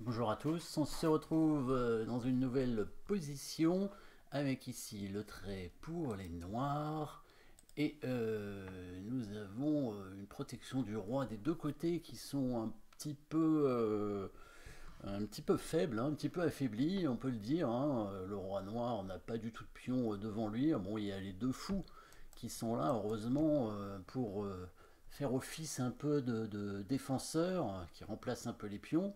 Bonjour à tous, on se retrouve dans une nouvelle position avec ici le trait pour les noirs et nous avons une protection du roi des deux côtés qui sont un petit peu faibles, hein, un petit peu affaiblis, on peut le dire, hein. Le roi noir n'a pas du tout de pion devant lui. Bon, il y a les deux fous qui sont là, heureusement, pour faire office un peu de défenseur, qui remplace un peu les pions.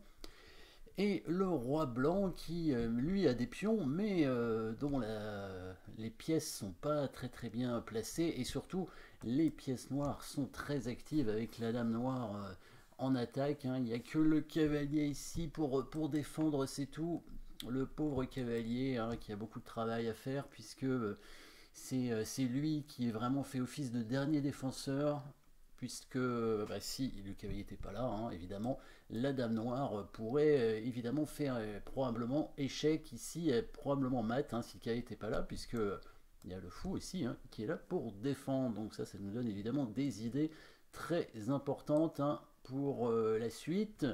Et le roi blanc qui, lui, a des pions, mais dont les pièces sont pas très bien placées, et surtout les pièces noires sont très actives avec la dame noire en attaque, hein. Il n'y a que le cavalier ici pour défendre, c'est tout. Le pauvre cavalier, hein, qui a beaucoup de travail à faire, puisque c'est lui qui est vraiment fait office de dernier défenseur, puisque bah, si le cavalier n'était pas là, hein, évidemment, la dame noire pourrait évidemment faire probablement échec ici, probablement mat, hein, si le cavalier n'était pas là, puisque il y a le fou ici, hein, qui est là pour défendre. Donc ça nous donne évidemment des idées très importantes, hein, pour la suite.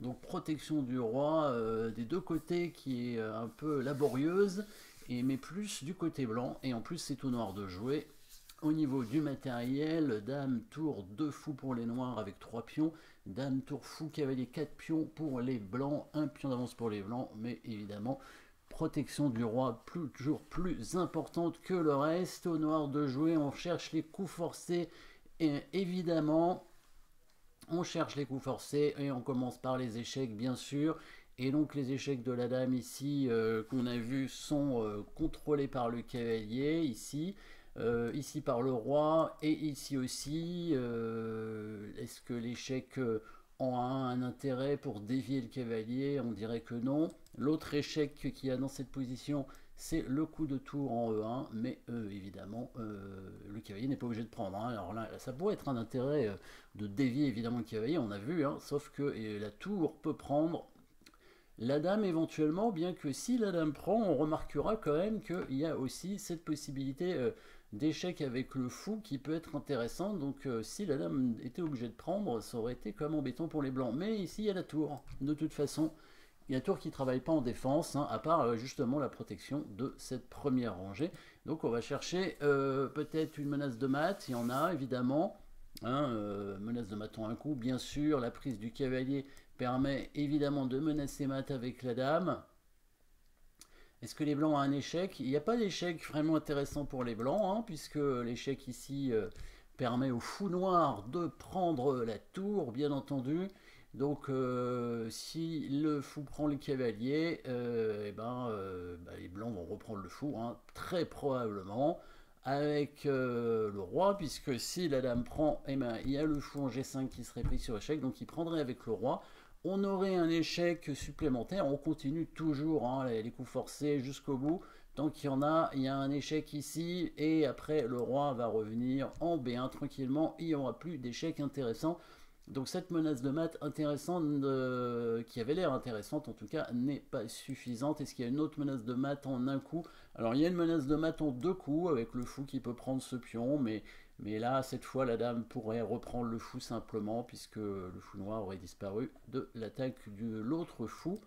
Donc protection du roi des deux côtés qui est un peu laborieuse, mais plus du côté blanc, et en plus c'est au noir de jouer. Au niveau du matériel, dame, tour, 2 fous pour les noirs avec 3 pions, dame, tour, fou, cavalier, 4 pions pour les blancs, un pion d'avance pour les blancs, mais évidemment, protection du roi toujours plus importante que le reste. Au noir de jouer, on cherche les coups forcés, et évidemment, on cherche les coups forcés et on commence par les échecs, bien sûr. Et donc les échecs de la dame ici qu'on a vu sont contrôlés par le cavalier ici, ici par le roi et ici aussi. Est-ce que l'échec a un intérêt pour dévier le cavalier? On dirait que non. L'autre échec qu'il y a dans cette position, c'est le coup de tour en E1, mais évidemment, le cavalier n'est pas obligé de prendre, hein. Alors là, ça pourrait être un intérêt de dévier évidemment le cavalier, on a vu, hein, sauf que la tour peut prendre la dame éventuellement, bien que si la dame prend, on remarquera quand même qu'il y a aussi cette possibilité d'échec avec le fou qui peut être intéressante. Donc si la dame était obligée de prendre, ça aurait été quand même embêtant pour les blancs. Mais ici, il y a la tour. De toute façon, il y a la tour qui ne travaille pas en défense, hein, à part justement la protection de cette première rangée. Donc on va chercher peut-être une menace de mat, il y en a évidemment. Hein, menace de mat en un coup, bien sûr, la prise du cavalier permet évidemment de menacer mat avec la dame. Est-ce que les blancs ont un échec? Il n'y a pas d'échec vraiment intéressant pour les blancs, hein, puisque l'échec ici permet au fou noir de prendre la tour, bien entendu. Donc si le fou prend le cavalier, les blancs vont reprendre le fou, hein, très probablement, avec le roi, puisque si la dame prend, il y a le fou en G5 qui serait pris sur échec, donc il prendrait avec le roi. On aurait un échec supplémentaire, on continue toujours, hein, les coups forcés jusqu'au bout. Tant qu'il y en a, il y a un échec ici, et après le roi va revenir en B1 tranquillement, il n'y aura plus d'échec intéressant. Donc cette menace de mat intéressante, qui avait l'air intéressante en tout cas, n'est pas suffisante. Est-ce qu'il y a une autre menace de mat en un coup? Alors il y a une menace de mat en deux coups, avec le fou qui peut prendre ce pion, mais là, cette fois, la dame pourrait reprendre le fou simplement, puisque le fou noir aurait disparu de l'attaque de l'autre fou.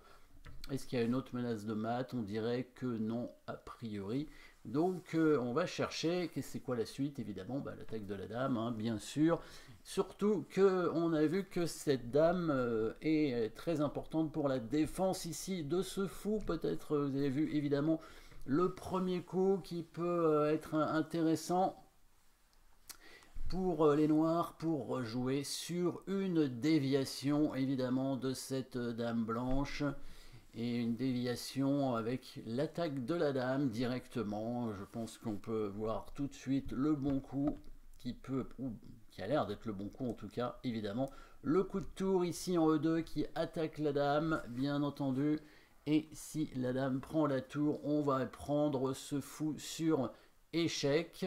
Est-ce qu'il y a une autre menace de mat? On dirait que non, a priori. Donc on va chercher, c'est quoi la suite? Évidemment, l'attaque de la dame, hein, bien sûr. Surtout qu'on a vu que cette dame est très importante pour la défense ici de ce fou. Peut-être, vous avez vu évidemment le premier coup qui peut être intéressant pour les noirs, pour jouer sur une déviation évidemment de cette dame blanche, et une déviation avec l'attaque de la dame directement. Je pense qu'on peut voir tout de suite le bon coup qui a l'air d'être le bon coup en tout cas, évidemment. Le coup de tour ici en E2 qui attaque la dame, bien entendu. Et si la dame prend la tour, on va prendre ce fou sur échec.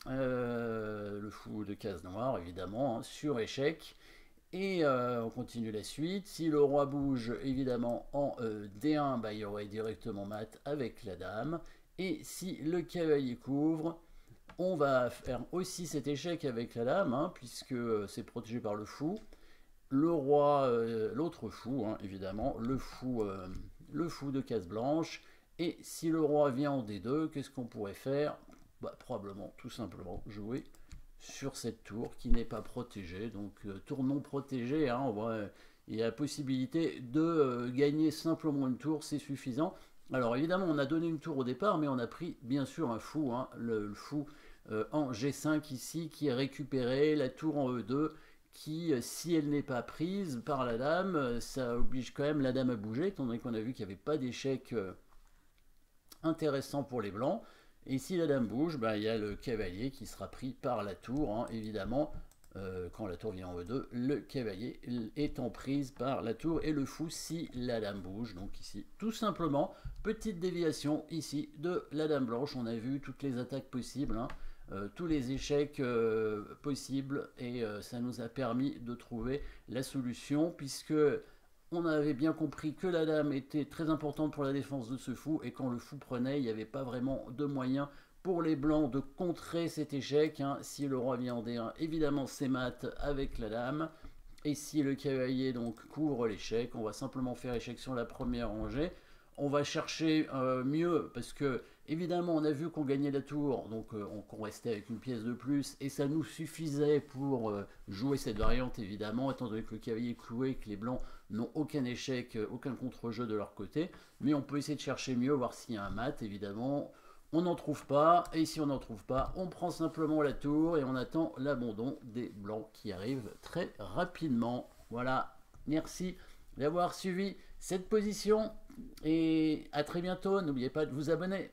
Le fou de case noire, évidemment, hein, sur échec. Et on continue la suite. Si le roi bouge, évidemment, en D1, il y aurait directement mat avec la dame. Et si le cavalier couvre, on va faire aussi cet échec avec la dame, hein, puisque c'est protégé par le fou. le roi, l'autre fou, hein, évidemment, le fou de case blanche. Et si le roi vient en D2, qu'est-ce qu'on pourrait faire? Bah, probablement, tout simplement, jouer sur cette tour qui n'est pas protégée. Donc, tour non protégée, hein, il y a la possibilité de gagner simplement une tour, c'est suffisant. Alors, évidemment, on a donné une tour au départ, mais on a pris, bien sûr, un fou, hein, le fou en G5 ici, qui a récupéré la tour en E2, qui, si elle n'est pas prise par la dame, ça oblige quand même la dame à bouger, étant donné qu'on a vu qu'il n'y avait pas d'échec intéressant pour les blancs. Et si la dame bouge, bah, il y a le cavalier qui sera pris par la tour, hein, évidemment. Quand la tour vient en E2, le cavalier est en prise par la tour et le fou si la dame bouge. Donc ici, tout simplement, petite déviation ici de la dame blanche. On a vu toutes les attaques possibles, hein, tous les échecs possibles et ça nous a permis de trouver la solution puisque on avait bien compris que la dame était très importante pour la défense de ce fou et quand le fou prenait, il n'y avait pas vraiment de moyen pour les blancs de contrer cet échec. Hein. Si le roi vient en D1, évidemment c'est mat avec la dame. Et si le cavalier donc couvre l'échec, on va simplement faire échec sur la première rangée. On va chercher mieux parce que évidemment on a vu qu'on gagnait la tour, donc qu'on restait avec une pièce de plus et ça nous suffisait pour jouer cette variante évidemment, étant donné que le cavalier est cloué, que les blancs n'ont aucun échec, aucun contre-jeu de leur côté. Mais on peut essayer de chercher mieux, voir s'il y a un mat évidemment. On n'en trouve pas, et si on n'en trouve pas, on prend simplement la tour et on attend l'abandon des blancs qui arrive très rapidement. Voilà, merci d'avoir suivi cette position et à très bientôt. N'oubliez pas de vous abonner.